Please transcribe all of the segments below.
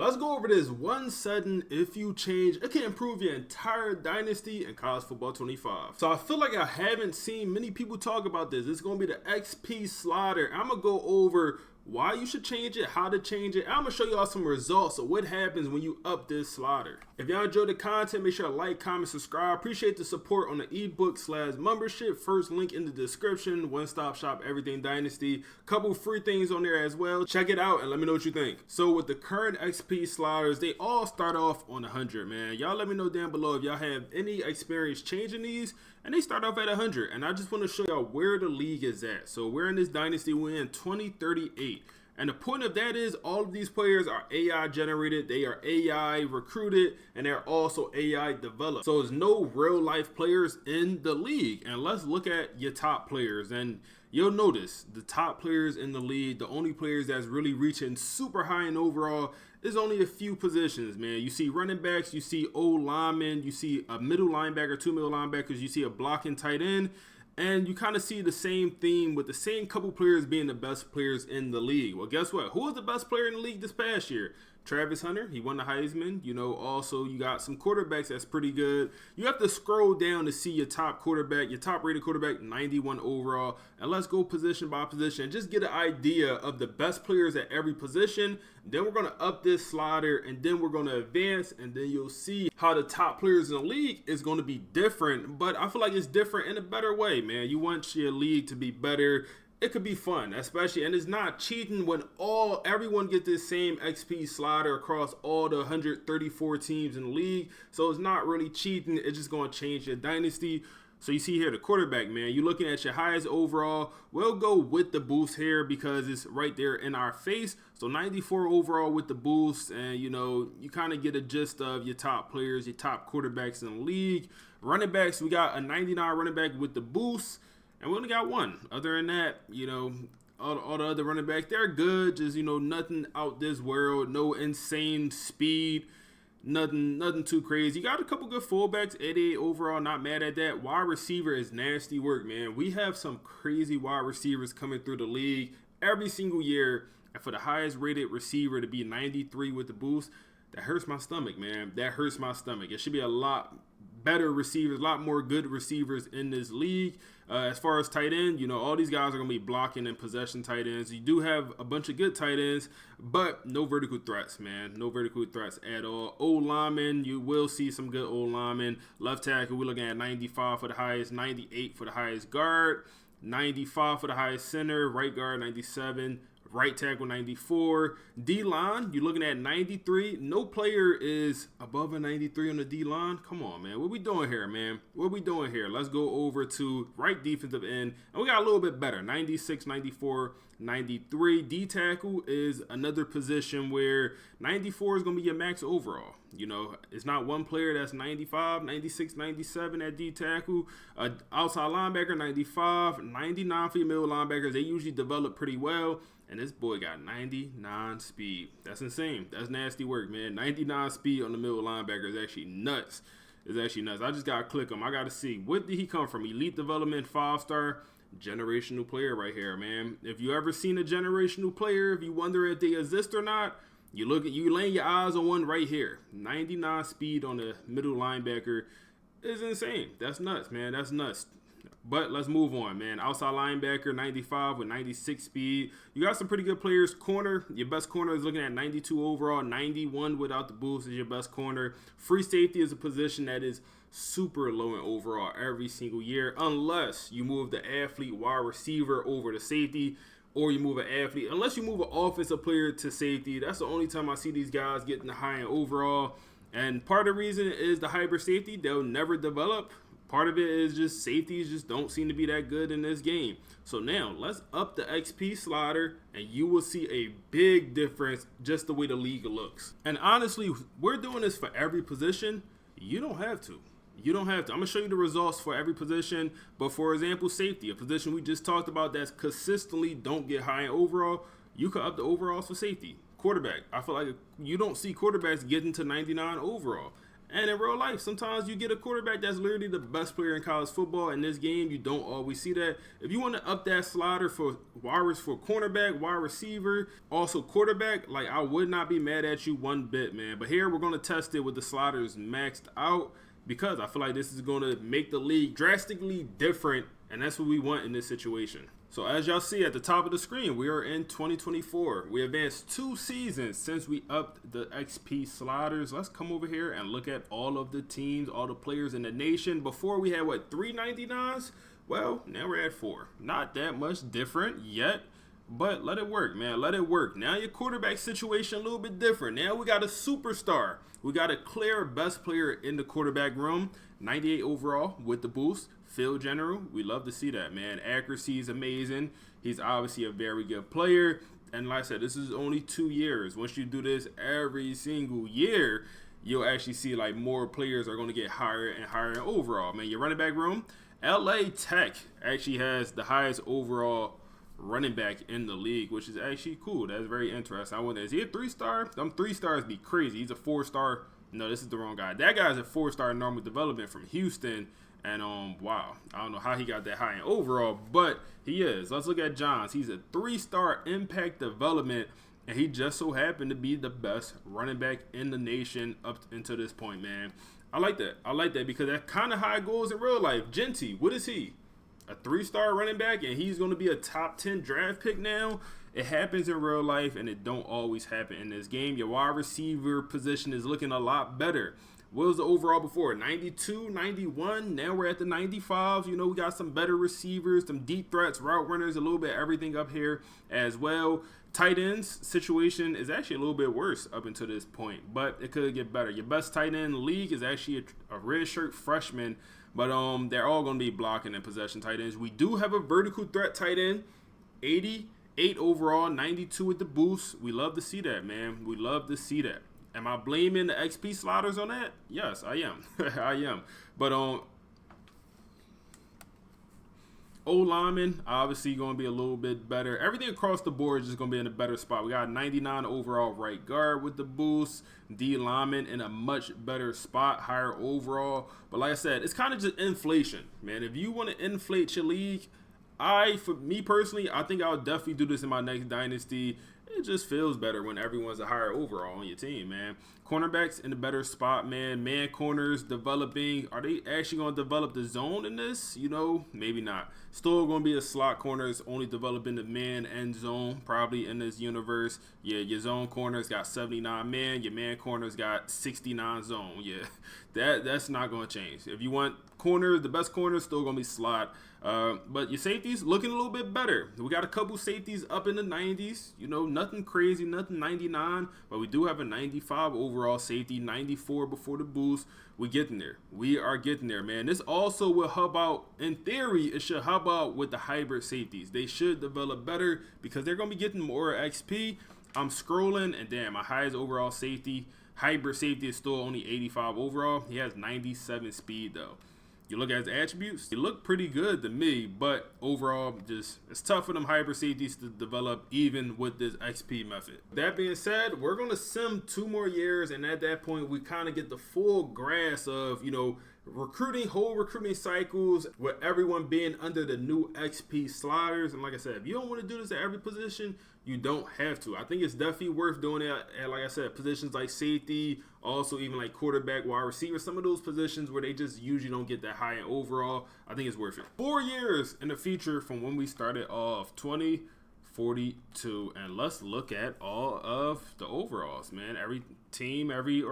Let's go over this one setting. If you change, it can improve your entire dynasty in college football 25. So I feel like I haven't seen many people talk about this. It's going to be the XP slider. I'm going to go over why you should change it, how to change it. I'm going to show y'all some results of what happens when you up this slider. If y'all enjoyed the content, make sure to like, comment, subscribe. Appreciate the support on the ebook/membership. First link in the description. One-stop shop, everything Dynasty. Couple free things on there as well. Check it out and let me know what you think. So with the current XP sliders, they all start off on 100, man. Y'all let me know down below if y'all have any experience changing these. And they start off at 100. And I just want to show y'all where the league is at. So we're in this dynasty. We're in 2038. And the point of that is all of these players are AI generated. They are AI recruited. And they're also AI developed. So there's no real life players in the league. And let's look at your top players. And you'll notice the top players in the league, the only players that's really reaching super high in overall is only a few positions, man. You see running backs, you see old linemen, you see a middle linebacker, two middle linebackers, you see a blocking tight end, and you kind of see the same theme with the same couple players being the best players in the league. Well, guess what? Who was the best player in the league this past year? Travis Hunter, he won the Heisman. You know, also you got some quarterbacks that's pretty good. You have to scroll down to see your top quarterback, your top rated quarterback, 91 overall. And let's go position by position and just get an idea of the best players at every position. Then we're going to up this slider and then we're going to advance, and then you'll see how the top players in the league is going to be different. But I feel like it's different in a better way, man. You want your league to be better. It could be fun, especially, and it's not cheating when everyone get this same XP slider across all the 134 teams in the league. So it's not really cheating. It's just going to change your dynasty. So you see here the quarterback, man. You're looking at your highest overall. We'll go with the boost here because it's right there in our face. So 94 overall with the boost, and you know, you kind of get a gist of your top players, your top quarterbacks in the league. Running backs, we got a 99 running back with the boost. And we only got one. Other than that, you know, all the other running backs, they're good. Just, you know, nothing out this world. No insane speed. Nothing too crazy. You got a couple good fullbacks. 88 overall, not mad at that. Wide receiver is nasty work, man. We have some crazy wide receivers coming through the league every single year. And for the highest rated receiver to be 93 with the boost, that hurts my stomach, man. That hurts my stomach. It should be a lot better receivers, a lot more good receivers in this league. As far as tight end, you know, all these guys are going to be blocking and possession tight ends. You do have a bunch of good tight ends, but no vertical threats, man. No vertical threats at all. Old linemen, you will see some good old linemen. Left tackle, we're looking at 95 for the highest, 98 for the highest guard, 95 for the highest center, right guard 97, right tackle 94. D-line, you're looking at 93. No player is above a 93 on the D-line. Come on, man. What we doing here, man? What we doing here? Let's go over to right defensive end. And we got a little bit better. 96, 94, 93. D-tackle is another position where 94 is going to be your max overall. You know, it's not one player that's 95, 96, 97 at D-tackle. Outside linebacker, 95, 99 for your middle linebackers. They usually develop pretty well. And this boy got 99 speed. That's insane. That's nasty work, man. 99 speed on the middle linebacker is actually nuts. It's actually nuts. I just got to click him. I got to see. What did he come from? Elite development, 5-star, generational player right here, man. If you ever seen a generational player, if you wonder if they exist or not, you laying your eyes on one right here. 99 speed on the middle linebacker is insane. That's nuts, man. That's nuts. But let's move on, man. Outside linebacker, 95 with 96 speed. You got some pretty good players. Corner, your best corner is looking at 92 overall. 91 without the boost is your best corner. Free safety is a position that is super low in overall every single year, unless you move the athlete wide receiver over to safety, or you move an athlete. Unless you move an offensive player to safety, that's the only time I see these guys getting the high in overall. And part of the reason is the hybrid safety. They'll never develop. Part of it is just safeties just don't seem to be that good in this game. So now let's up the XP slider and you will see a big difference just the way the league looks. And honestly, we're doing this for every position. You don't have to. You don't have to. I'm going to show you the results for every position. But for example, safety, a position we just talked about that's consistently don't get high in overall, you could up the overalls for safety. Quarterback, I feel like you don't see quarterbacks getting to 99 overall. And in real life, sometimes you get a quarterback that's literally the best player in college football. In this game, you don't always see that. If you want to up that slider for cornerback, wide receiver, also quarterback, like, I would not be mad at you one bit, man. But here we're going to test it with the sliders maxed out, because I feel like this is going to make the league drastically different, and that's what we want in this situation. So as y'all see at the top of the screen, we are in 2024. We advanced 2 seasons since we upped the XP sliders. Let's come over here and look at all of the teams, all the players in the nation. Before we had, what, 399s? Well, now we're at 4. Not that much different yet, but let it work, man. Let it work. Now your quarterback situation a little bit different. Now we got a superstar. We got a clear best player in the quarterback room. 98 overall with the boost. Field general, we love to see that, man. Accuracy is amazing. He's obviously a very good player. And like I said, this is only 2 years. Once you do this every single year, you'll actually see like more players are going to get higher and higher overall. Man, your running back room, LA Tech actually has the highest overall running back in the league, which is actually cool. That's very interesting. I wonder, is he a 3-star? Them 3 stars be crazy. He's a 4-star. No, this is the wrong guy. That guy's a 4-star normal development from Houston. And wow, I don't know how he got that high in overall, but he is. Let's look at Johns. He's a 3-star impact development, and he just so happened to be the best running back in the nation up until this point, man. I like that. I like that because that's kind of how it goes in real life. Genty, what is he? A 3-star running back, and he's going to be a top 10 draft pick now. It happens in real life, and it don't always happen in this game. Your wide receiver position is looking a lot better. What was the overall before? 92, 91. Now we're at the 95s. You know, we got some better receivers, some deep threats, route runners, a little bit everything up here as well. Tight ends situation is actually a little bit worse up until this point, but it could get better. Your best tight end in the league is actually a redshirt freshman, but they're all going to be blocking and possession tight ends. We do have a vertical threat tight end, 88 overall, 92 with the boost. We love to see that, man. We love to see that. Am I blaming the XP sliders on that? Yes, I am. I am. But O-lineman, obviously going to be a little bit better. Everything across the board is just going to be in a better spot. We got 99 overall right guard with the boost. D-lineman in a much better spot, higher overall. But like I said, it's kind of just inflation, man. If you want to inflate your league, for me personally, I think I'll definitely do this in my next dynasty. It just feels better when everyone's a higher overall on your team, man. Cornerbacks in a better spot, man. Man corners developing. Are they actually going to develop the zone in this? You know, maybe not. Still going to be a slot corners, only developing the man and zone probably in this universe. Yeah, your zone corners got 79 man. Your man corners got 69 zone. Yeah, that's not going to change. If you want corners, the best corners still going to be slot. But your safeties looking a little bit better. We got a couple safeties up in the 90s. You know, nothing crazy, nothing 99. But we do have a 95 overall safety, 94 before the boost. We getting there. We are getting there, man. This also will hub out, in theory, it should hub out with the hybrid safeties. They should develop better because they're going to be getting more XP. I'm scrolling, and damn, my highest overall safety, hybrid safety is still only 85 overall. He has 97 speed, though. You look at his attributes, they look pretty good to me, but overall, just it's tough for them hybrid safeties to develop even with this XP method. That being said, we're going to sim 2 more years, and at that point, we kind of get the full grasp of, you know, whole recruiting cycles with everyone being under the new XP sliders. And like I said, if you don't want to do this at every position, you don't have to. I think it's definitely worth doing it at, like I said, positions like safety, also even like quarterback, wide receiver, some of those positions where they just usually don't get that high in overall. I think it's worth it. 4 years in the future from when we started off, 2042, and let's look at all of the overalls, man. Every team, every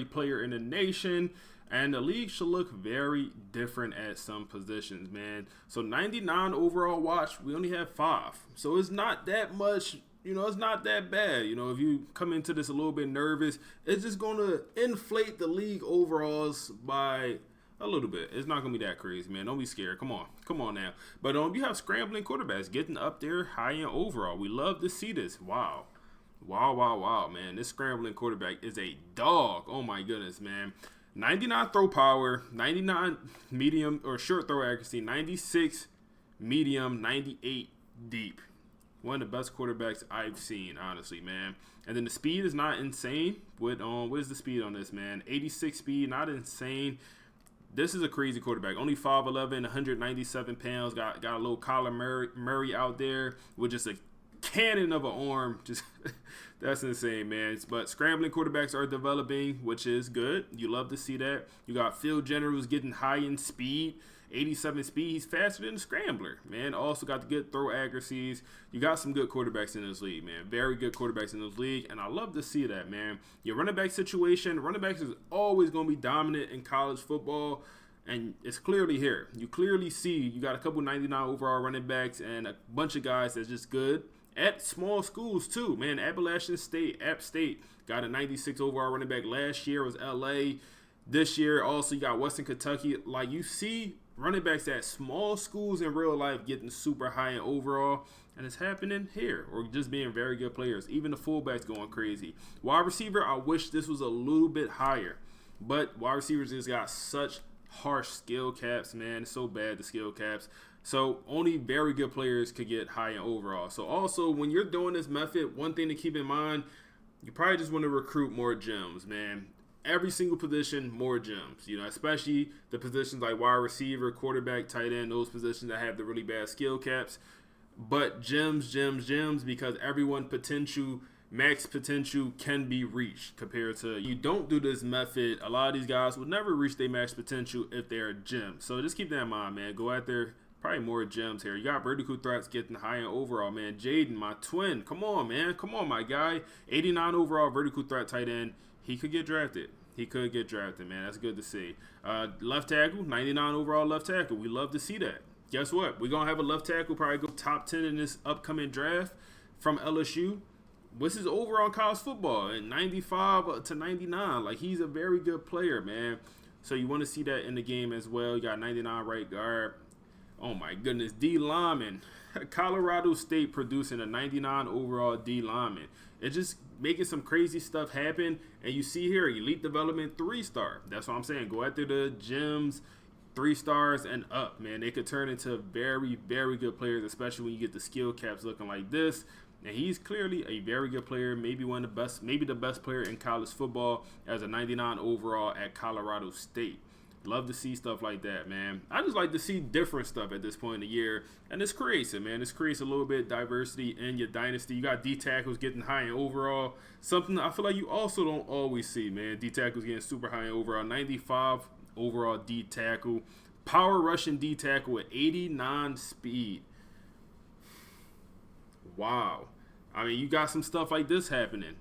player in the nation. And the league should look very different at some positions, man. So 99 overall watch, we only have 5. So it's not that much, you know, it's not that bad. You know, if you come into this a little bit nervous, it's just going to inflate the league overalls by a little bit. It's not going to be that crazy, man. Don't be scared. Come on now. But you have scrambling quarterbacks getting up there high in overall. We love to see this. Wow, man. This scrambling quarterback is a dog. Oh, my goodness, man. 99 throw power, 99 medium or short throw accuracy, 96 medium, 98 deep. One of the best quarterbacks I've seen, honestly, man. And then the speed is not insane. What is the speed on this, man? 86 speed, not insane. This is a crazy quarterback. Only 5'11", 197 pounds. Got a little Kyler Murray out there with just a cannon of an arm. Just that's insane, man. But scrambling quarterbacks are developing, which is good. You love to see that. You got Phil Jenner, who's getting high in speed. 87 speed. He's faster than a scrambler, man. Also got the good throw accuracies. You got some good quarterbacks in this league, man. Very good quarterbacks in this league, and I love to see that, man. Your running back situation, running backs is always going to be dominant in college football, and it's clearly here. You clearly see you got a couple 99 overall running backs and a bunch of guys that's just good at small schools too, man. Appalachian State, App State got a 96 overall running back. Last year was LA. This year also you got Western Kentucky. Like, you see running backs at small schools in real life getting super high in overall, and it's happening here, or just being very good players. Even the fullbacks going crazy. Wide receiver, I wish this was a little bit higher, but wide receivers just got such harsh skill caps, man. It's so bad, the skill caps. So only very good players could get high in overall. So also, when you're doing this method, one thing to keep in mind, you probably just want to recruit more gems, man. Every single position, more gems, you know, especially the positions like wide receiver, quarterback, tight end, those positions that have the really bad skill caps. But gems, because everyone max potential can be reached compared to you don't do this method. A lot of these guys will never reach their max potential if they're gems. So just keep that in mind, man. Go out there. Probably more gems here. You got vertical threats getting high in overall, man. Jaden, my twin. Come on, man. Come on, my guy. 89 overall vertical threat tight end. He could get drafted. He could get drafted, man. That's good to see. Left tackle, 99 overall left tackle. We love to see that. Guess what? We're going to have a left tackle probably go top 10 in this upcoming draft from LSU. What's his overall college football? And 95 to 99. Like, he's a very good player, man. So you want to see that in the game as well. You got 99 right guard. Oh, my goodness. D lineman. Colorado State producing a 99 overall D lineman. It's just making some crazy stuff happen. And you see here, elite development 3-star. That's what I'm saying. Go after the gems, 3 stars and up, man. They could turn into very, very good players, especially when you get the skill caps looking like this. And he's clearly a very good player, maybe one of the best, maybe the best player in college football as a 99 overall at Colorado State. Love to see stuff like that, man. I just like to see different stuff at this point in the year. And this creates it, man. This creates a little bit of diversity in your dynasty. You got D tackles getting high in overall. Something I feel like you also don't always see, man. D tackles getting super high in overall. 95 overall D tackle. Power rushing D tackle with 89 speed. Wow. I mean, you got some stuff like this happening.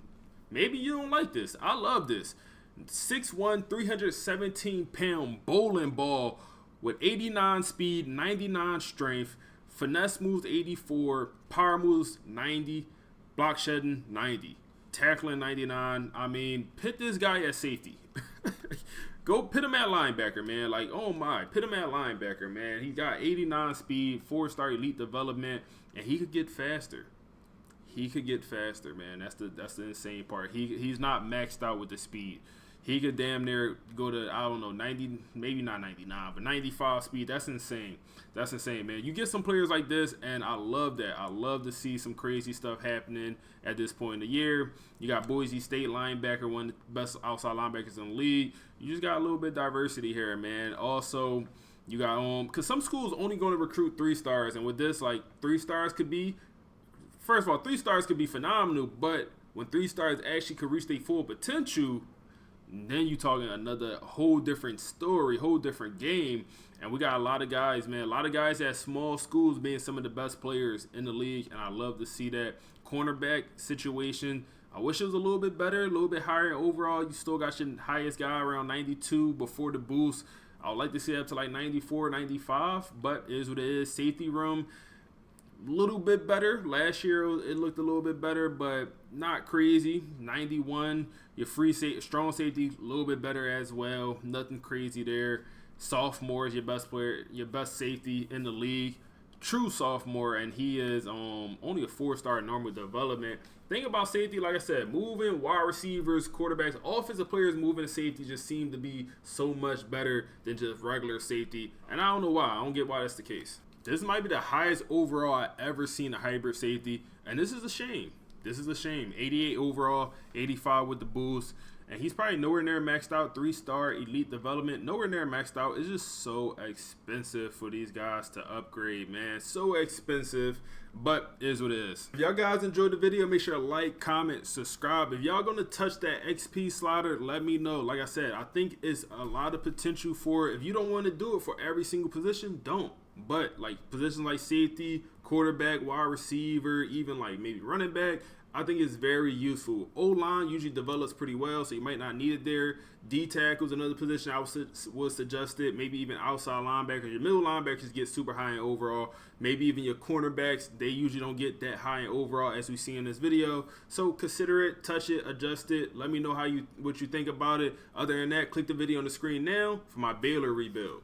Maybe you don't like this. I love this. 6'1", 317-pound bowling ball with 89 speed, 99 strength, finesse moves 84, power moves 90, block shedding 90, tackling 99. I mean, pit this guy at safety. Go pit him at linebacker, man. Like, oh my, pit him at linebacker, man. He got 89 speed, 4-star elite development, and he could get faster. He could get faster, man. That's the insane part. He's not maxed out with the speed. He could damn near go to, I don't know, 90, maybe not 99, but 95 speed. That's insane. That's insane, man. You get some players like this, and I love that. I love to see some crazy stuff happening at this point in the year. You got Boise State linebacker, one of the best outside linebackers in the league. You just got a little bit of diversity here, man. Also, you got, because some schools only going to recruit 3 stars, and with this, like, 3 stars could be, first of all, 3 stars could be phenomenal, but when 3 stars actually could reach their full potential, then you talking another whole different story, whole different game. And we got a lot of guys, man. A lot of guys at small schools being some of the best players in the league, and I love to see that. Cornerback situation, I wish it was a little bit better, a little bit higher overall. You still got your highest guy around 92 before the boost. I would like to see it up to like 94, 95, but it is what it is. Safety room, a little bit better. Last year it looked a little bit better, but not crazy. 91. Your strong safety, a little bit better as well. Nothing crazy there. Sophomore is your best player, your best safety in the league. True sophomore, and he is only a 4-star normal development. Thing about safety, like I said, moving wide receivers, quarterbacks, offensive players moving to safety just seem to be so much better than just regular safety. And I don't know why. I don't get why that's the case. This might be the highest overall I ever seen a hybrid safety, and this is a shame. This is a shame. 88 overall, 85 with the boost, and he's probably nowhere near maxed out. 3-star elite development, nowhere near maxed out. It's just so expensive for these guys to upgrade, man. So expensive, but it is what it is. If y'all guys enjoyed the video, make sure to like, comment, subscribe. If y'all gonna touch that XP slider, let me know. Like I said, I think it's a lot of potential for it. If you don't want to do it for every single position, don't. But like positions like safety, quarterback, wide receiver, even like maybe running back, I think it's very useful. O-line usually develops pretty well, so you might not need it there. D-tackle is another position I would suggest it. Maybe even outside linebackers. Your middle linebackers get super high in overall. Maybe even your cornerbacks, they usually don't get that high in overall as we see in this video. So consider it, touch it, adjust it. Let me know what you think about it. Other than that, click the video on the screen now for my Baylor rebuild.